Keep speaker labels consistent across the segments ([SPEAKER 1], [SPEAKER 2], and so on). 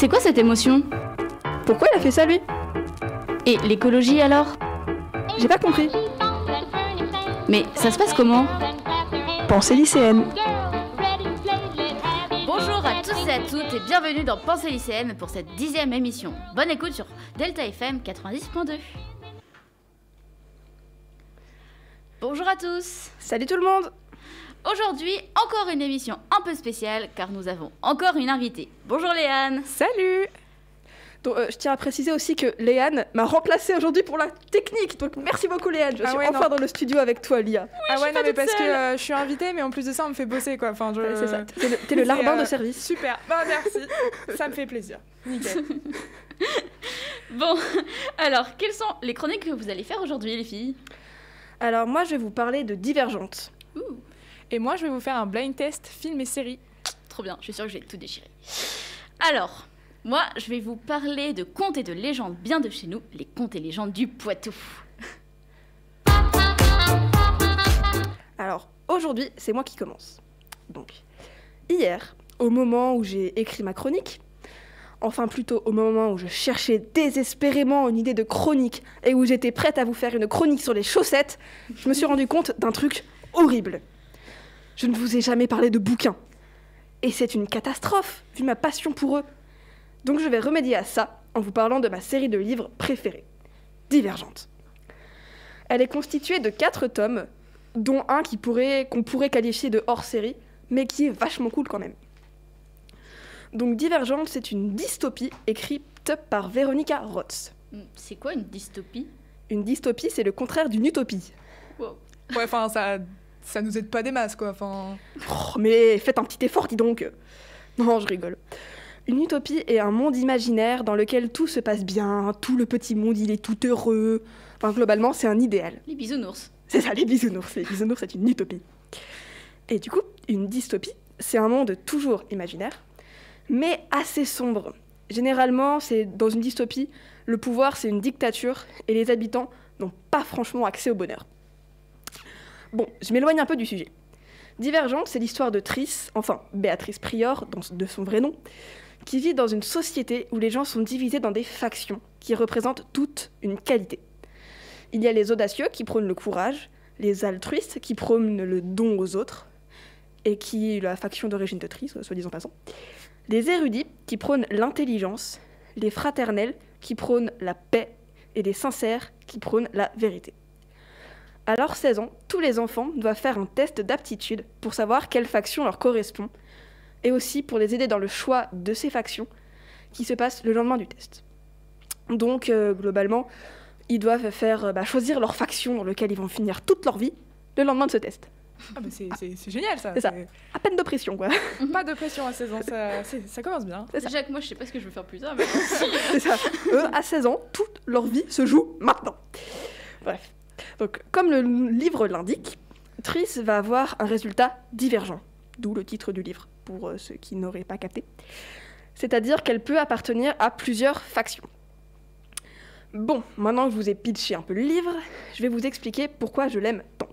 [SPEAKER 1] C'est quoi cette émotion?
[SPEAKER 2] Pourquoi il a fait ça, lui?
[SPEAKER 1] Et l'écologie alors?
[SPEAKER 2] J'ai pas compris.
[SPEAKER 1] Mais ça se passe comment?
[SPEAKER 2] Pensée lycéenne.
[SPEAKER 1] Bonjour à tous et à toutes et bienvenue dans Pensée lycéenne pour cette 10e émission. Bonne écoute sur Delta FM 90.2. Bonjour à tous.
[SPEAKER 2] Salut tout le monde.
[SPEAKER 1] Aujourd'hui, encore une émission un peu spéciale car nous avons encore une invitée. Bonjour Léane.
[SPEAKER 2] Salut. Donc, je tiens à préciser aussi que Léane m'a remplacée aujourd'hui pour la technique. Donc merci beaucoup Léane, je suis enfin dans le studio avec toi Lia.
[SPEAKER 3] Ah ouais, non mais parce que je suis invitée mais en plus de ça on me fait bosser quoi. Enfin,
[SPEAKER 2] ouais, c'est ça, t'es le larbin de service.
[SPEAKER 3] Super, bah merci, ça me fait plaisir. Nickel.
[SPEAKER 1] Bon, alors quelles sont les chroniques que vous allez faire aujourd'hui les filles?
[SPEAKER 2] Alors moi je vais vous parler de Divergente.
[SPEAKER 3] Et moi je vais vous faire un blind test film et série.
[SPEAKER 1] Trop bien, je suis sûre que je vais tout déchirer. Alors, moi je vais vous parler de contes et de légendes bien de chez nous, les contes et légendes du Poitou.
[SPEAKER 2] Alors, aujourd'hui, c'est moi qui commence. Donc, hier, au moment où j'ai écrit ma chronique, enfin plutôt au moment où je cherchais désespérément une idée de chronique et où j'étais prête à vous faire une chronique sur les chaussettes, je me suis rendu compte d'un truc horrible. Je ne vous ai jamais parlé de bouquins. Et c'est une catastrophe, vu ma passion pour eux. Donc je vais remédier à ça en vous parlant de ma série de livres préférée, Divergente. Elle est constituée de 4 tomes, dont un qu'on pourrait qualifier de hors-série, mais qui est vachement cool quand même. Donc Divergente, c'est une dystopie écrite par Veronica Roth.
[SPEAKER 1] C'est quoi une dystopie?
[SPEAKER 2] Une dystopie, c'est le contraire d'une utopie.
[SPEAKER 3] Wow. Ouais, enfin ça nous aide pas des masses quoi. Enfin.
[SPEAKER 2] Oh, mais faites un petit effort, dis donc. Non, je rigole. Une utopie est un monde imaginaire dans lequel tout se passe bien, tout le petit monde il est tout heureux. Enfin globalement, c'est un idéal.
[SPEAKER 1] Les bisounours. C'est
[SPEAKER 2] ça, les bisounours. Les bisounours, c'est une utopie. Et du coup, une dystopie, c'est un monde toujours imaginaire, mais assez sombre. Généralement, c'est dans une dystopie, le pouvoir c'est une dictature et les habitants n'ont pas franchement accès au bonheur. Bon, je m'éloigne un peu du sujet. Divergente, c'est l'histoire de Triss, enfin Béatrice Prior, de son vrai nom, qui vit dans une société où les gens sont divisés dans des factions qui représentent toute une qualité. Il y a les audacieux qui prônent le courage, les altruistes qui prônent le don aux autres, et qui est la faction d'origine de Triss, soit disant passant. Les érudits qui prônent l'intelligence, les fraternels qui prônent la paix, et les sincères qui prônent la vérité. À leurs 16 ans, tous les enfants doivent faire un test d'aptitude pour savoir quelle faction leur correspond, et aussi pour les aider dans le choix de ces factions qui se passent le lendemain du test. Donc, globalement, ils doivent choisir leur faction dans laquelle ils vont finir toute leur vie le lendemain de ce test.
[SPEAKER 3] Ah bah c'est génial ça.
[SPEAKER 2] C'est ça, à peine de pression quoi.
[SPEAKER 3] Pas de pression à 16 ans, ça commence bien.
[SPEAKER 1] Déjà que moi je sais pas ce que je veux faire plus tard, mais
[SPEAKER 2] c'est ça, eux à 16 ans, toute leur vie se joue maintenant. Bref. Donc, comme le livre l'indique, Triss va avoir un résultat divergent, d'où le titre du livre, pour ceux qui n'auraient pas capté. C'est-à-dire qu'elle peut appartenir à plusieurs factions. Bon, maintenant que je vous ai pitché un peu le livre, je vais vous expliquer pourquoi je l'aime tant.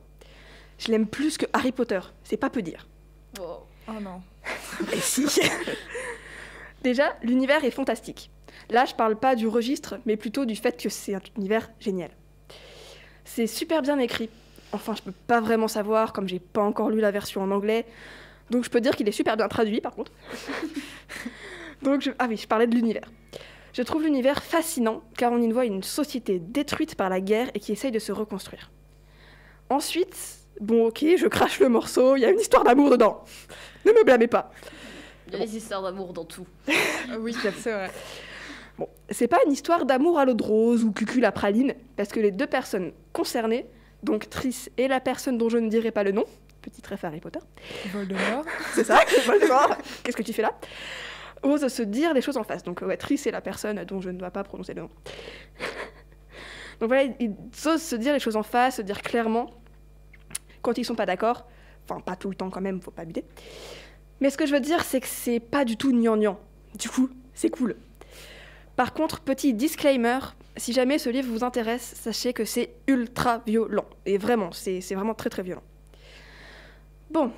[SPEAKER 2] Je l'aime plus que Harry Potter, c'est pas peu dire.
[SPEAKER 1] Wow.
[SPEAKER 3] Oh non.
[SPEAKER 2] Et si. Déjà, l'univers est fantastique. Là, je parle pas du registre, mais plutôt du fait que c'est un univers génial. C'est super bien écrit. Enfin, je peux pas vraiment savoir, comme j'ai pas encore lu la version en anglais. Donc je peux dire qu'il est super bien traduit, par contre. Ah oui, je parlais de l'univers. Je trouve l'univers fascinant, car on y voit une société détruite par la guerre et qui essaye de se reconstruire. Ensuite, bon ok, je crache le morceau, il y a une histoire d'amour dedans. Ne me blâmez pas.
[SPEAKER 1] Il y a des histoires d'amour dans tout.
[SPEAKER 3] Oui, c'est vrai.
[SPEAKER 2] Bon, c'est pas une histoire d'amour à l'eau de rose ou cucul à praline, parce que les deux personnes concernées, donc Triss et la personne dont je ne dirai pas le nom, petit ref Harry Potter.
[SPEAKER 3] Voldemort.
[SPEAKER 2] C'est ça, Voldemort. Qu'est-ce que tu fais là? Osent se dire les choses en face. Donc ouais, Triss est la personne dont je ne dois pas prononcer le nom. Donc voilà, ils osent se dire les choses en face, se dire clairement quand ils sont pas d'accord. Enfin, pas tout le temps quand même, faut pas abuser. Mais ce que je veux dire, c'est que c'est pas du tout gnangnan. Du coup, c'est cool. Par contre, petit disclaimer, si jamais ce livre vous intéresse, sachez que c'est ultra violent. Et vraiment, c'est vraiment très très violent. Bon,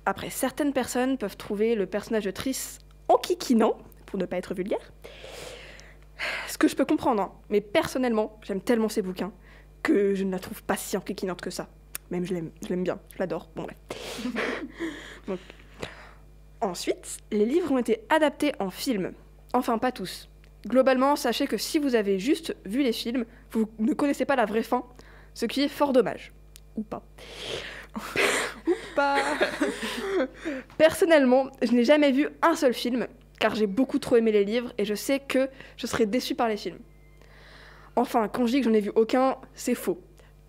[SPEAKER 2] après, certaines personnes peuvent trouver le personnage de Triss enquiquinant, pour ne pas être vulgaire. Ce que je peux comprendre, hein, mais personnellement, j'aime tellement ces bouquins que je ne la trouve pas si enquiquinante que ça. Même je l'aime bien, je l'adore. Bon, bref. Donc, ensuite, les livres ont été adaptés en film. Enfin, pas tous. Globalement, sachez que si vous avez juste vu les films, vous ne connaissez pas la vraie fin, ce qui est fort dommage. Ou pas.
[SPEAKER 3] Pas.
[SPEAKER 2] Personnellement, je n'ai jamais vu un seul film, car j'ai beaucoup trop aimé les livres et je sais que je serais déçue par les films. Enfin, quand je dis que j'en ai vu aucun, c'est faux.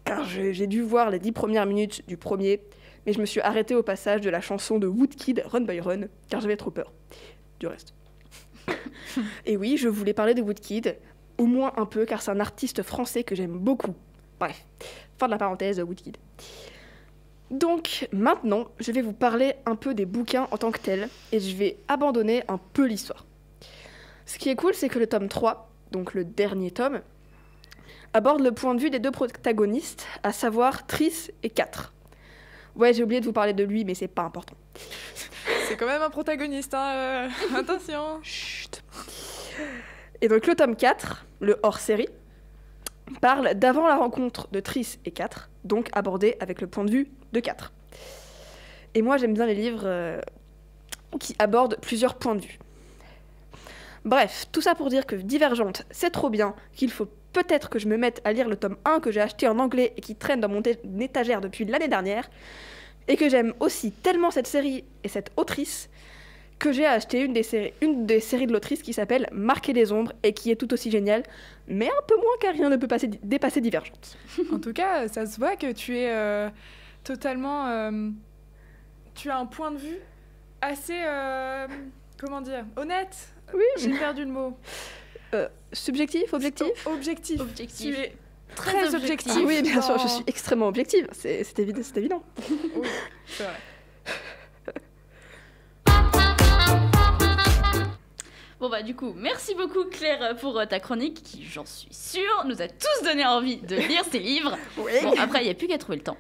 [SPEAKER 2] Car j'ai dû voir les 10 premières minutes du premier, mais je me suis arrêtée au passage de la chanson de Woodkid, Run Boy Run, car j'avais trop peur du reste. Et oui, je voulais parler de Woodkid, au moins un peu, car c'est un artiste français que j'aime beaucoup. Bref, fin de la parenthèse, Woodkid. Donc, maintenant, je vais vous parler un peu des bouquins en tant que tels, et je vais abandonner un peu l'histoire. Ce qui est cool, c'est que le tome 3, donc le dernier tome, aborde le point de vue des deux protagonistes, à savoir Triss et 4. Ouais, j'ai oublié de vous parler de lui, mais c'est pas important.
[SPEAKER 3] C'est quand même un protagoniste, hein. Attention.
[SPEAKER 2] Chut. Et donc le tome 4, le hors-série, parle d'avant la rencontre de Triss et 4, donc abordé avec le point de vue de 4. Et moi, j'aime bien les livres qui abordent plusieurs points de vue. Bref, tout ça pour dire que Divergente, c'est trop bien, qu'il faut peut-être que je me mette à lire le tome 1 que j'ai acheté en anglais et qui traîne dans mon étagère depuis l'année dernière, et que j'aime aussi tellement cette série et cette autrice que j'ai acheté une des séries de l'autrice qui s'appelle Marquer les ombres et qui est tout aussi géniale, mais un peu moins car rien ne peut dépasser Divergente.
[SPEAKER 3] En tout cas, ça se voit que tu es totalement... tu as un point de vue assez... comment dire, honnête.
[SPEAKER 2] Oui,
[SPEAKER 3] j'ai perdu le mot.
[SPEAKER 2] Subjectif, objectif.
[SPEAKER 3] Objectif.
[SPEAKER 1] Objectif.
[SPEAKER 3] Tu es très objectif.
[SPEAKER 2] Ah oui, bien sûr,
[SPEAKER 3] dans-
[SPEAKER 2] je suis extrêmement objective, c'est évident.
[SPEAKER 3] Oui, c'est vrai.
[SPEAKER 1] Bon bah du coup, merci beaucoup Claire pour ta chronique qui, j'en suis sûre, nous a tous donné envie de lire ces livres.
[SPEAKER 2] Oui.
[SPEAKER 1] Bon, après, il n'y a plus qu'à trouver le temps.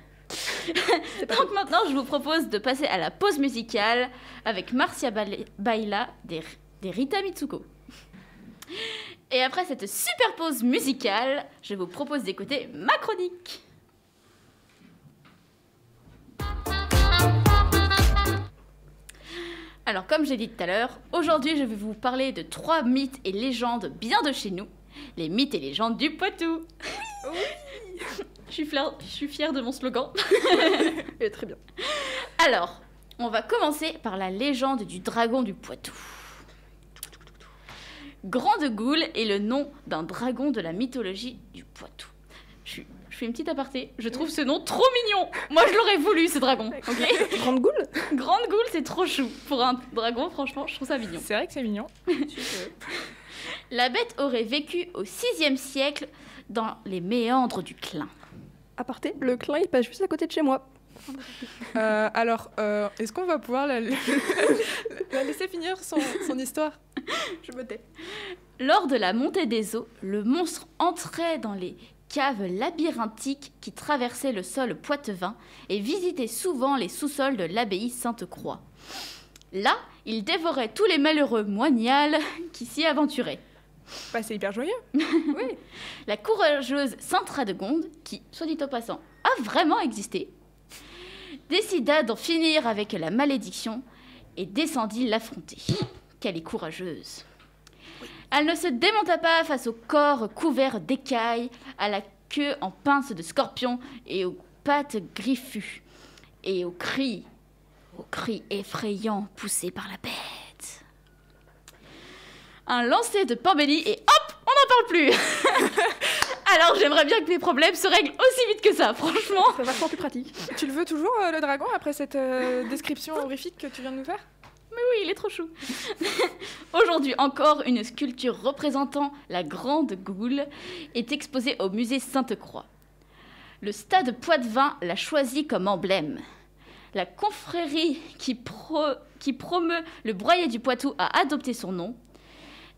[SPEAKER 1] Donc maintenant, je vous propose de passer à la pause musicale avec Marcia Baila des Rita Mitsuko. Et après cette super pause musicale, je vous propose d'écouter ma chronique. Alors, comme j'ai dit tout à l'heure, aujourd'hui, je vais vous parler de 3 mythes et légendes bien de chez nous. Les mythes et légendes du Poitou. Oui. Je suis fière de mon slogan.
[SPEAKER 2] Et très bien.
[SPEAKER 1] Alors, on va commencer par la légende du dragon du Poitou. Grande Goule est le nom d'un dragon de la mythologie du Poitou. Je fais une petite aparté. Je trouve ce nom trop mignon. Moi, je l'aurais voulu, ce dragon. Ok.
[SPEAKER 2] Grande Goule.
[SPEAKER 1] Grande Goule, c'est trop chou. Pour un dragon, franchement, je trouve ça mignon.
[SPEAKER 3] C'est vrai que c'est mignon.
[SPEAKER 1] La bête aurait vécu au 6e siècle dans les méandres du Clin.
[SPEAKER 2] Aparté, le Clin, il passe juste à côté de chez moi.
[SPEAKER 3] Alors, est-ce qu'on va pouvoir la laisser finir son histoire?
[SPEAKER 2] Je me tais.
[SPEAKER 1] Lors de la montée des eaux, le monstre entrait dans les caves labyrinthiques qui traversaient le sol poitevin et visitait souvent les sous-sols de l'abbaye Sainte-Croix. Là, il dévorait tous les malheureux moignals qui s'y aventuraient.
[SPEAKER 3] Bah, c'est hyper joyeux.
[SPEAKER 1] Oui. La courageuse Sainte Radegonde, qui, soit dit au passant, a vraiment existé, décida d'en finir avec la malédiction et descendit l'affronter. Qu'elle est courageuse. Elle ne se démonta pas face au corps couvert d'écailles, à la queue en pince de scorpion et aux pattes griffues, et aux cris effrayants poussés par la bête. Un lancer de Pambelli et hop, on n'en parle plus. Alors j'aimerais bien que mes problèmes se règlent aussi vite que ça, franchement.
[SPEAKER 2] C'est vachement plus pratique.
[SPEAKER 3] Tu le veux toujours, le dragon, après cette description horrifique que tu viens de nous faire?
[SPEAKER 1] Oui, il est trop chou. Aujourd'hui encore, une sculpture représentant la Grande Goule est exposée au musée Sainte-Croix. Le stade Poitevin l'a choisi comme emblème. La confrérie qui promeut le broyé du Poitou a adopté son nom,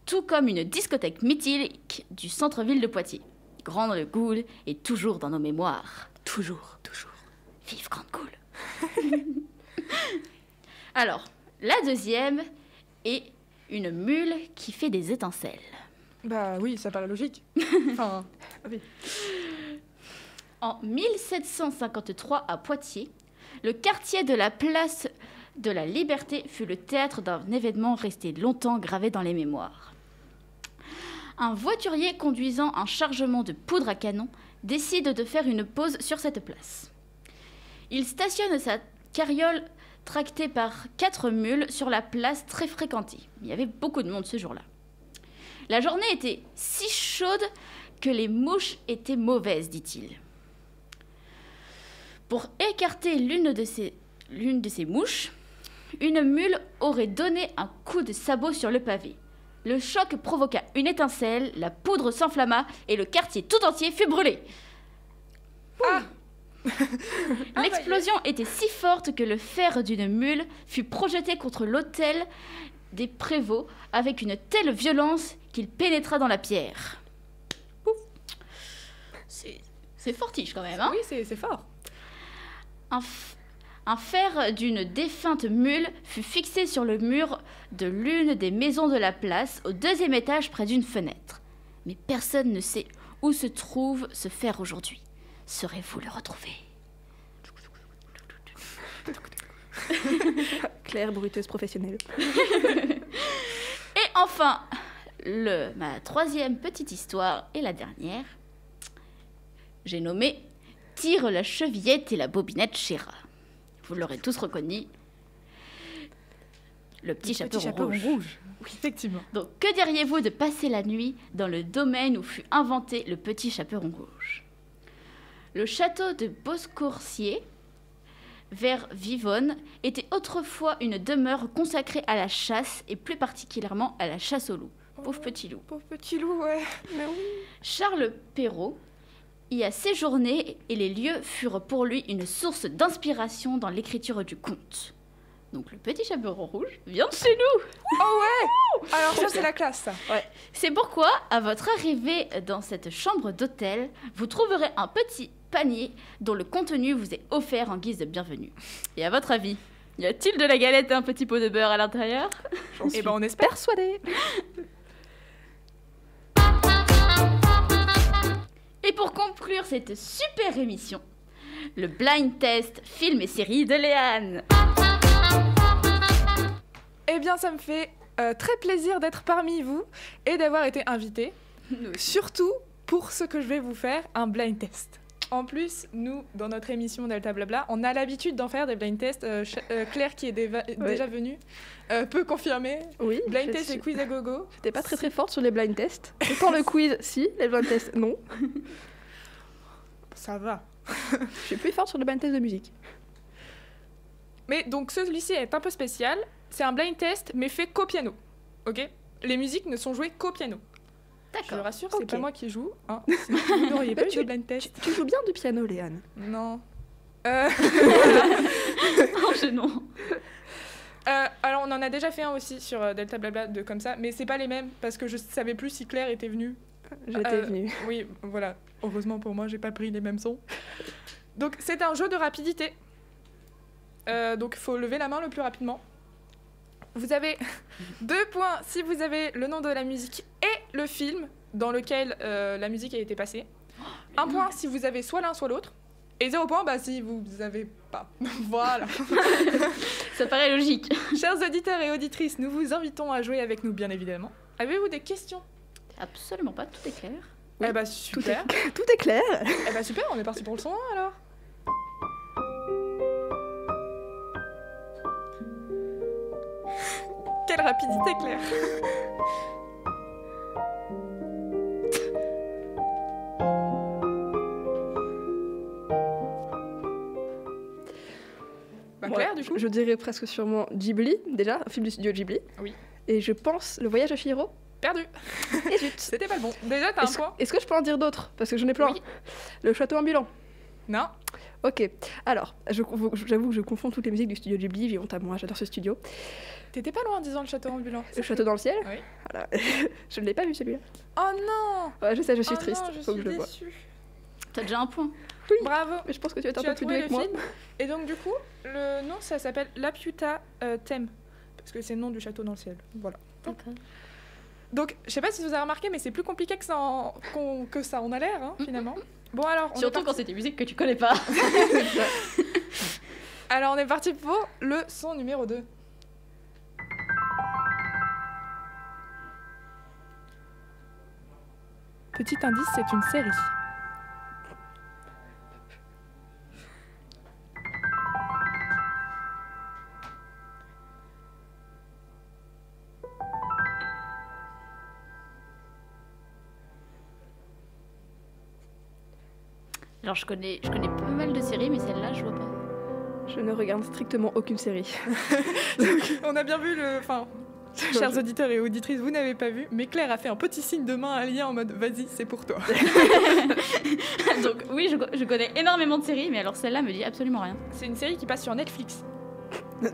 [SPEAKER 1] tout comme une discothèque mythique du centre-ville de Poitiers. Grande Goule est toujours dans nos mémoires.
[SPEAKER 2] Toujours.
[SPEAKER 1] Vive Grande Goule. Alors, la deuxième est Une mule qui fait des étincelles.
[SPEAKER 3] Bah oui, ça paraît logique. Enfin, oui.
[SPEAKER 1] En 1753, à Poitiers, le quartier de la place de la Liberté fut le théâtre d'un événement resté longtemps gravé dans les mémoires. Un voiturier conduisant un chargement de poudre à canon décide de faire une pause sur cette place. Il stationne sa carriole tractée par 4 mules sur la place très fréquentée. Il y avait beaucoup de monde ce jour-là. La journée était si chaude que les mouches étaient mauvaises, dit-il. Pour écarter l'une de ces mouches, une mule aurait donné un coup de sabot sur le pavé. Le choc provoqua une étincelle, la poudre s'enflamma et le quartier tout entier fut brûlé.
[SPEAKER 3] Ah.
[SPEAKER 1] L'explosion était si forte que le fer d'une mule fut projeté contre l'autel des prévôts avec une telle violence qu'il pénétra dans la pierre. Pouf. C'est fortiche quand même, hein?
[SPEAKER 3] Oui, c'est fort.
[SPEAKER 1] Un fer d'une défunte mule fut fixé sur le mur de l'une des maisons de la place, au 2e étage près d'une fenêtre. Mais personne ne sait où se trouve ce fer aujourd'hui. Saurez-vous le retrouver?
[SPEAKER 2] Claire, bruiteuse professionnelle.
[SPEAKER 1] Et enfin, ma 3e petite histoire et la dernière. J'ai nommé « Tire la chevillette et la bobinette Chéra ». Vous l'aurez tous reconnu. Le petit chaperon rouge.
[SPEAKER 3] Oui, effectivement.
[SPEAKER 1] Donc, que diriez-vous de passer la nuit dans le domaine où fut inventé le petit chaperon rouge? Le château de Boscourcier, vers Vivonne, était autrefois une demeure consacrée à la chasse et plus particulièrement à la chasse au loup. Pauvre petit loup.
[SPEAKER 3] Pauvre petit loup, ouais. Mais oui.
[SPEAKER 1] Charles Perrault y a séjourné et les lieux furent pour lui une source d'inspiration dans l'écriture du conte. Donc le petit chaperon rouge vient de chez nous.
[SPEAKER 3] Oh ouais. Alors ça c'est la classe ça.
[SPEAKER 1] Ouais. C'est pourquoi, à votre arrivée dans cette chambre d'hôtel, vous trouverez un petit panier dont le contenu vous est offert en guise de bienvenue. Et à votre avis, y a-t-il de la galette et un petit pot de beurre à l'intérieur?
[SPEAKER 3] Eh ben on espère.
[SPEAKER 2] Persuadée.
[SPEAKER 1] Et pour conclure cette super émission, le blind test film et série de Léane.
[SPEAKER 3] Eh bien, ça me fait très plaisir d'être parmi vous et d'avoir été invitée. Surtout pour ce que je vais vous faire, un blind test. En plus, nous, dans notre émission Delta Blabla, on a l'habitude d'en faire des blind tests. Claire, qui est déjà venue, peut confirmer.
[SPEAKER 2] Oui.
[SPEAKER 3] Blind test et quiz à gogo.
[SPEAKER 2] J'étais pas très forte sur les blind tests. Autant le quiz, si. Les blind tests, non.
[SPEAKER 3] Ça va.
[SPEAKER 2] Je suis plus forte sur les blind tests de musique.
[SPEAKER 3] Mais donc, celui-ci est un peu spécial. C'est un blind test, mais fait qu'au piano. Ok? Les musiques ne sont jouées qu'au piano. Je vous
[SPEAKER 1] D'accord.
[SPEAKER 3] rassure, c'est
[SPEAKER 2] Ok.
[SPEAKER 3] pas moi qui joue. Hein. Sinon, vous n'auriez pas eu de blind test.
[SPEAKER 2] Tu joues bien du piano, Léane.
[SPEAKER 3] Non.
[SPEAKER 1] Enchaînons.
[SPEAKER 3] Alors, on en a déjà fait un aussi sur Delta Blabla de comme ça, mais c'est pas les mêmes parce que je savais plus si Claire était venue.
[SPEAKER 2] J'étais venue.
[SPEAKER 3] Oui, voilà. Heureusement pour moi, j'ai pas pris les mêmes sons. Donc, c'est un jeu de rapidité. Donc, il faut lever la main le plus rapidement. Vous avez 2 points si vous avez le nom de la musique et le film dans lequel la musique a été passée. 1 point si vous avez soit l'un soit l'autre. Et 0 point si vous avez pas. Voilà.
[SPEAKER 1] Ça paraît logique.
[SPEAKER 3] Chers auditeurs et auditrices, nous vous invitons à jouer avec nous, bien évidemment. Avez-vous des questions?
[SPEAKER 1] Absolument pas, tout est clair.
[SPEAKER 2] Oui,
[SPEAKER 3] Eh bah super.
[SPEAKER 2] Tout est clair.
[SPEAKER 3] Eh bah super, on est parti pour le son 1 alors. Quelle rapidité, Claire. Bah Claire, du coup.
[SPEAKER 2] Je dirais presque sûrement Ghibli, déjà, un film du studio Ghibli.
[SPEAKER 3] Oui.
[SPEAKER 2] Et je pense Le Voyage de Chihiro.
[SPEAKER 3] Perdu.
[SPEAKER 2] Et zut.
[SPEAKER 3] C'était pas le bon. Déjà, t'as un point.
[SPEAKER 2] Est-ce que je peux en dire d'autres? Parce que j'en ai plein.
[SPEAKER 3] Oui.
[SPEAKER 2] Le Château ambulant.
[SPEAKER 3] Non.
[SPEAKER 2] Ok, alors, j'avoue que je confonds toutes les musiques du studio Ghibli, honte à moi, j'adore ce studio.
[SPEAKER 3] T'étais pas loin en disant le château ambulant.
[SPEAKER 2] Le Château dans le ciel.
[SPEAKER 3] Oui.
[SPEAKER 2] Voilà. Je ne l'ai pas vu celui-là.
[SPEAKER 3] Oh non.
[SPEAKER 2] Ouais, je sais, je suis
[SPEAKER 3] Oh
[SPEAKER 2] triste,
[SPEAKER 3] non, je
[SPEAKER 2] faut
[SPEAKER 3] suis
[SPEAKER 2] que je le voie.
[SPEAKER 3] déçue.
[SPEAKER 1] T'as déjà un point.
[SPEAKER 3] Bravo.
[SPEAKER 2] Mais je pense que tu vas être un
[SPEAKER 3] Tu
[SPEAKER 2] peu
[SPEAKER 3] as
[SPEAKER 2] plus
[SPEAKER 3] trouvé
[SPEAKER 2] doué
[SPEAKER 3] le
[SPEAKER 2] que moi.
[SPEAKER 3] film. Et donc du coup, le nom ça s'appelle Laputa Theme. parce que c'est le nom du château dans le ciel. Voilà.
[SPEAKER 1] D'accord.
[SPEAKER 3] Donc, je sais pas si vous avez remarqué, mais c'est plus compliqué que ça en a l'air, hein, finalement. Bon, alors,
[SPEAKER 1] Surtout quand c'est des musiques que tu connais pas.
[SPEAKER 3] Alors, on est parti pour le son numéro 2. Petit indice, c'est une série.
[SPEAKER 1] Alors je connais pas mal de séries, mais celle-là, je vois pas.
[SPEAKER 2] Je ne regarde strictement aucune série.
[SPEAKER 3] On a bien vu le... Enfin, chers auditeurs et auditrices, vous n'avez pas vu, mais Claire a fait un petit signe de main, un lien en mode « Vas-y, c'est pour toi ».
[SPEAKER 1] Donc oui, je connais énormément de séries, mais alors celle-là me dit absolument rien.
[SPEAKER 3] C'est une série qui passe sur Netflix.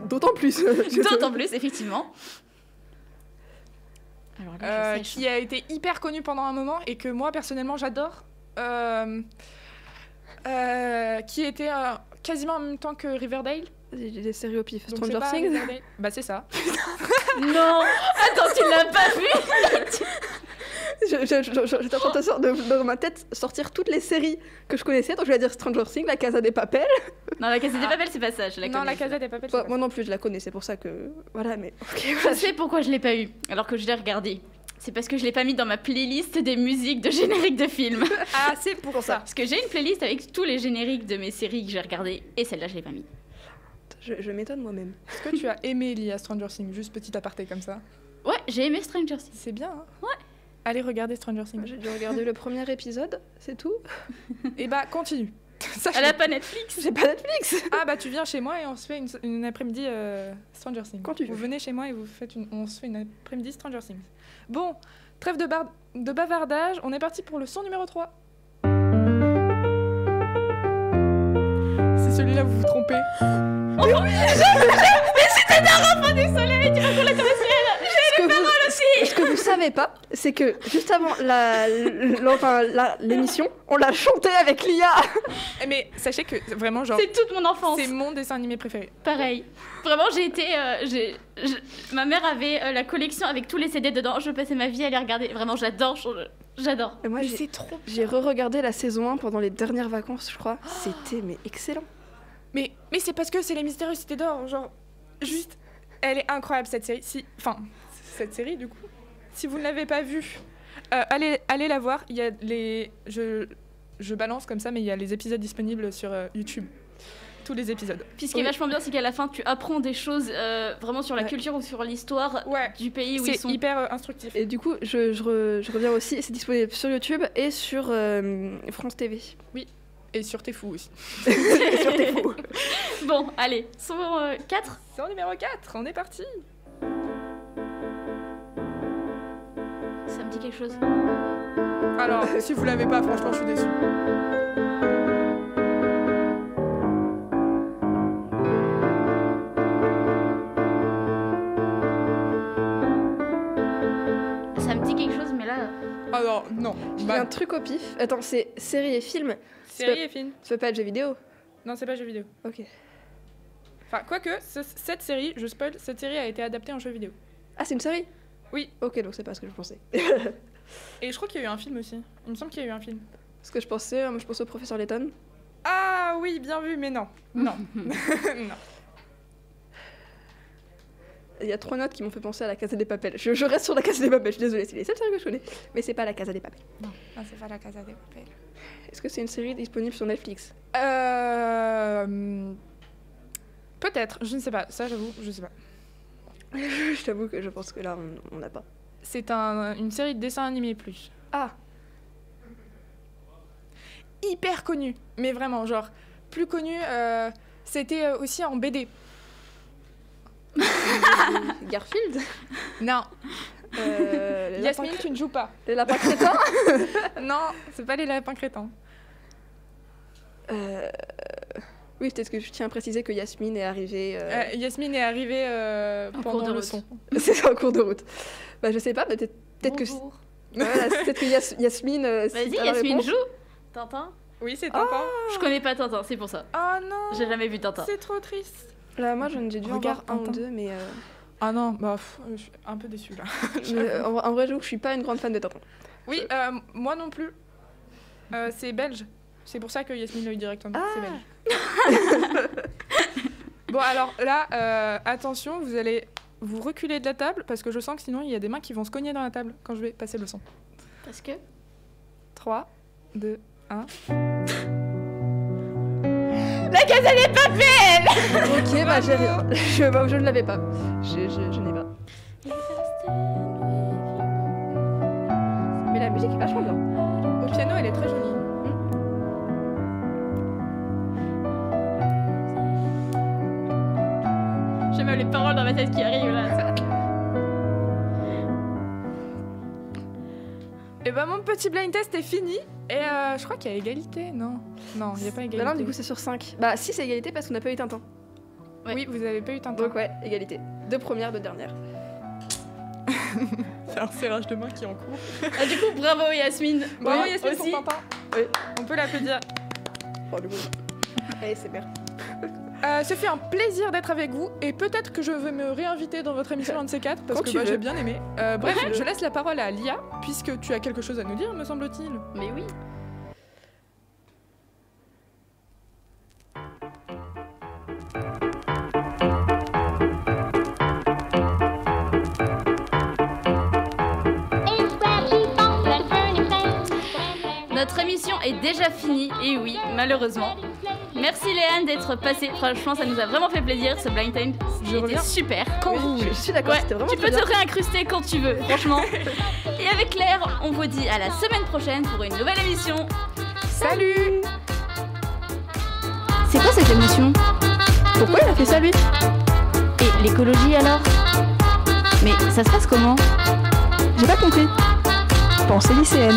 [SPEAKER 2] D'autant plus.
[SPEAKER 1] D'autant plus, effectivement. Alors là, je sèche.
[SPEAKER 3] Qui a été hyper connue pendant un moment et que moi, personnellement, j'adore. Qui était quasiment en même temps que Riverdale.
[SPEAKER 2] Des séries au pif.
[SPEAKER 3] Donc,
[SPEAKER 2] Stranger
[SPEAKER 3] c'est pas
[SPEAKER 2] Things.
[SPEAKER 3] Riverdale. Bah c'est ça.
[SPEAKER 1] Non. Attends, tu l'as pas vu?
[SPEAKER 2] J'étais en train dans ma tête sortir toutes les séries que je connaissais. Donc je vais dire Stranger Things, La Casa des Papel.
[SPEAKER 1] Non, La Casa des Papel, c'est pas ça, je la
[SPEAKER 3] Non,
[SPEAKER 1] connais.
[SPEAKER 3] La Casa des Papel.
[SPEAKER 2] Bah, moi non plus, je la connais, c'est pour ça que... Voilà, mais... ok,
[SPEAKER 1] Je
[SPEAKER 2] voilà.
[SPEAKER 1] sais pourquoi je l'ai pas eu, alors que je l'ai regardé. C'est parce que je l'ai pas mis dans ma playlist des musiques de génériques de films.
[SPEAKER 3] Ah, c'est pour ça.
[SPEAKER 1] Parce que j'ai une playlist avec tous les génériques de mes séries que j'ai regardées, et celle-là, je l'ai pas mis.
[SPEAKER 2] Je m'étonne moi-même.
[SPEAKER 3] Est-ce que tu as aimé Lia Stranger Things? Juste petit aparté comme ça.
[SPEAKER 1] Ouais, j'ai aimé Stranger Things.
[SPEAKER 3] C'est bien, hein?
[SPEAKER 1] Ouais.
[SPEAKER 3] Allez regarder Stranger Things.
[SPEAKER 2] J'ai dû regarder le premier épisode, c'est tout.
[SPEAKER 3] Et bah, continue.
[SPEAKER 1] Elle a pas Netflix.
[SPEAKER 2] J'ai pas Netflix.
[SPEAKER 3] Ah bah tu viens chez moi et on se fait une après-midi Stranger Things.
[SPEAKER 2] Quand tu veux.
[SPEAKER 3] Vous venez chez moi et on se fait une après-midi Stranger Things. Bon, trêve de bavardage, on est parti pour le son numéro 3. C'est celui-là, vous vous trompez.
[SPEAKER 1] Oh oui, mais c'était un enfant du soleil, tu vois qu'on l'a comme ciel. J'ai les paroles aussi.
[SPEAKER 2] Ce que vous savez pas, c'est que juste avant l'émission, on l'a chanté avec Lia.
[SPEAKER 3] Mais sachez que vraiment, genre,
[SPEAKER 1] C'est toute mon enfance.
[SPEAKER 3] c'est mon dessin animé préféré.
[SPEAKER 1] Pareil. Vraiment, j'ai été... ma mère avait la collection avec tous les CD dedans. Je passais ma vie à les regarder. Vraiment, j'adore. J'adore.
[SPEAKER 2] Et moi,
[SPEAKER 3] Mais c'est trop.
[SPEAKER 2] j'ai re-regardé la saison 1 pendant les dernières vacances, je crois. C'était mais excellent.
[SPEAKER 3] Mais c'est parce que c'est les Mystérieuses Cités d'Or, genre, juste, elle est incroyable cette série. Cette série du coup, si vous ne l'avez pas vue, allez la voir. Il y a je balance comme ça, mais il y a les épisodes disponibles sur YouTube. Tous les épisodes.
[SPEAKER 1] Puis ce qui est vachement bien, c'est qu'à la fin, tu apprends des choses vraiment sur la culture ou sur l'histoire du pays où ils sont.
[SPEAKER 3] C'est hyper instructif.
[SPEAKER 2] Et du coup, je reviens aussi, c'est disponible sur YouTube et sur France TV.
[SPEAKER 3] Oui, et sur T'es fou aussi.
[SPEAKER 2] Sur T'es fou.
[SPEAKER 1] Bon, allez, son 4.
[SPEAKER 3] C'est numéro 4, on est parti.
[SPEAKER 1] Ça me dit quelque chose.
[SPEAKER 3] Alors, si vous l'avez pas, franchement, je suis déçue.
[SPEAKER 1] Ça me dit quelque chose, mais là...
[SPEAKER 3] Alors, non.
[SPEAKER 2] J'ai un truc au pif. Attends, c'est série et film.
[SPEAKER 3] Série et film.
[SPEAKER 2] Ça peut pas être jeu vidéo.
[SPEAKER 3] Non, c'est pas jeu vidéo.
[SPEAKER 2] Ok.
[SPEAKER 3] Enfin, quoique, cette série, je spoil, cette série a été adaptée en jeu vidéo.
[SPEAKER 2] Ah, c'est une série?
[SPEAKER 3] Oui.
[SPEAKER 2] Ok, donc c'est pas ce que je pensais.
[SPEAKER 3] Et je crois qu'il y a eu un film aussi. Il me semble qu'il y a eu un film.
[SPEAKER 2] Ce que je pensais, moi je pense au professeur Layton.
[SPEAKER 3] Ah oui, bien vu, mais non. Non. Non.
[SPEAKER 2] Il y a 3 notes qui m'ont fait penser à la Casa des Papel. Je reste sur la Casa des Papel, je suis désolée, c'est les seules séries que je connais. Mais c'est pas la Casa des Papel.
[SPEAKER 3] Non, c'est pas la Casa des Papel.
[SPEAKER 2] Est-ce que c'est une série disponible sur Netflix?
[SPEAKER 3] Peut-être, je ne sais pas. Ça, j'avoue, je sais pas.
[SPEAKER 2] Je t'avoue que je pense que là, on n'a pas.
[SPEAKER 3] C'est une série de dessins animés plus.
[SPEAKER 2] Ah,
[SPEAKER 3] Hyper connue, mais vraiment, genre, plus connue, c'était aussi en BD.
[SPEAKER 2] Garfield.
[SPEAKER 3] Non.
[SPEAKER 2] Les
[SPEAKER 3] Yasmine,
[SPEAKER 2] lapins
[SPEAKER 3] tu ne joues pas.
[SPEAKER 2] Les lapins crétins.
[SPEAKER 3] Non, c'est pas les lapins crétins.
[SPEAKER 2] Oui, peut-être que je tiens à préciser que Yasmine est arrivée...
[SPEAKER 3] Yasmine est arrivée
[SPEAKER 1] En
[SPEAKER 3] pendant
[SPEAKER 1] cours de
[SPEAKER 3] le
[SPEAKER 1] route.
[SPEAKER 3] son.
[SPEAKER 2] C'est en cours de route. Bah, je sais pas, peut-être que...
[SPEAKER 1] Bonjour.
[SPEAKER 2] Voilà, peut-être que Yasmine...
[SPEAKER 1] Vas-y,
[SPEAKER 2] si t'as la
[SPEAKER 1] Yasmine,
[SPEAKER 2] réponse.
[SPEAKER 1] joue. Tintin.
[SPEAKER 3] Oui, c'est Tintin.
[SPEAKER 1] Je connais pas Tintin, c'est pour ça.
[SPEAKER 3] Oh non,
[SPEAKER 1] J'ai jamais vu Tintin.
[SPEAKER 3] c'est trop triste.
[SPEAKER 2] Là, moi, j'ai dû en voir
[SPEAKER 3] Regarde
[SPEAKER 2] un ou
[SPEAKER 3] Tintin.
[SPEAKER 2] deux, mais...
[SPEAKER 3] Ah non, bah, je suis un peu déçue là.
[SPEAKER 2] En vrai, j'avoue que je suis pas une grande fan de Tintin.
[SPEAKER 3] Oui, moi non plus. C'est belge. C'est pour ça que Yasmine l'a eu directement. C'est belge. Bon, alors là, attention, vous allez vous reculer de la table parce que je sens que sinon il y a des mains qui vont se cogner dans la table quand je vais passer le son.
[SPEAKER 1] Parce que
[SPEAKER 3] 3, 2, 1.
[SPEAKER 1] La Casa des Papel.
[SPEAKER 2] Ok, bah j'ai rien. Je ne l'avais pas. Je n'ai pas. Mais la musique est vachement bien.
[SPEAKER 3] Au piano, elle est très jolie.
[SPEAKER 1] J'ai même les paroles dans ma tête qui arrivent là.
[SPEAKER 3] Et bah mon petit blind test est fini. Et je crois qu'il y a égalité, non? Non, il n'y a pas égalité.
[SPEAKER 2] Bah non, du coup c'est sur 5. Bah si, c'est égalité parce qu'on n'a pas eu Tintin.
[SPEAKER 1] Ouais.
[SPEAKER 3] Oui, vous avez pas eu Tintin.
[SPEAKER 2] Donc ouais, égalité. 2 premières, 2 dernières.
[SPEAKER 3] C'est un serrage de main qui est en cours.
[SPEAKER 1] Ah, du coup, bravo Yasmine.
[SPEAKER 3] Bravo
[SPEAKER 1] Oui,
[SPEAKER 3] Yasmine
[SPEAKER 1] aussi.
[SPEAKER 3] pour Tintin.
[SPEAKER 2] Oui.
[SPEAKER 3] On peut l'applaudir.
[SPEAKER 2] Oh le coup. Allez, c'est bien.
[SPEAKER 3] Ce fut un plaisir d'être avec vous et peut-être que je vais me réinviter dans votre émission un de ces quatre parce
[SPEAKER 2] Quand
[SPEAKER 3] que
[SPEAKER 2] tu veux.
[SPEAKER 3] j'ai bien aimé. Bref,
[SPEAKER 2] tu veux.
[SPEAKER 3] je laisse la parole à Lia puisque tu as quelque chose à nous dire, me semble-t-il.
[SPEAKER 1] Mais oui. Notre émission est déjà finie, et oui, malheureusement. Merci Léane d'être passée, franchement ça nous a vraiment fait plaisir, ce blind time,
[SPEAKER 3] Je reviens
[SPEAKER 1] c'était super.
[SPEAKER 3] quand
[SPEAKER 2] Oui,
[SPEAKER 3] vous voulez.
[SPEAKER 2] je suis d'accord,
[SPEAKER 1] Ouais,
[SPEAKER 2] c'était vraiment
[SPEAKER 1] tu
[SPEAKER 2] très
[SPEAKER 1] peux
[SPEAKER 2] bien.
[SPEAKER 1] te réincruster quand tu veux, franchement. Et avec Claire, on vous dit à la semaine prochaine pour une nouvelle émission.
[SPEAKER 3] Salut.
[SPEAKER 1] C'est quoi cette émission?
[SPEAKER 2] Pourquoi il a fait ça lui?
[SPEAKER 1] Et l'écologie alors? Mais ça se passe comment?
[SPEAKER 2] J'ai pas compris. Pensée lycéenne.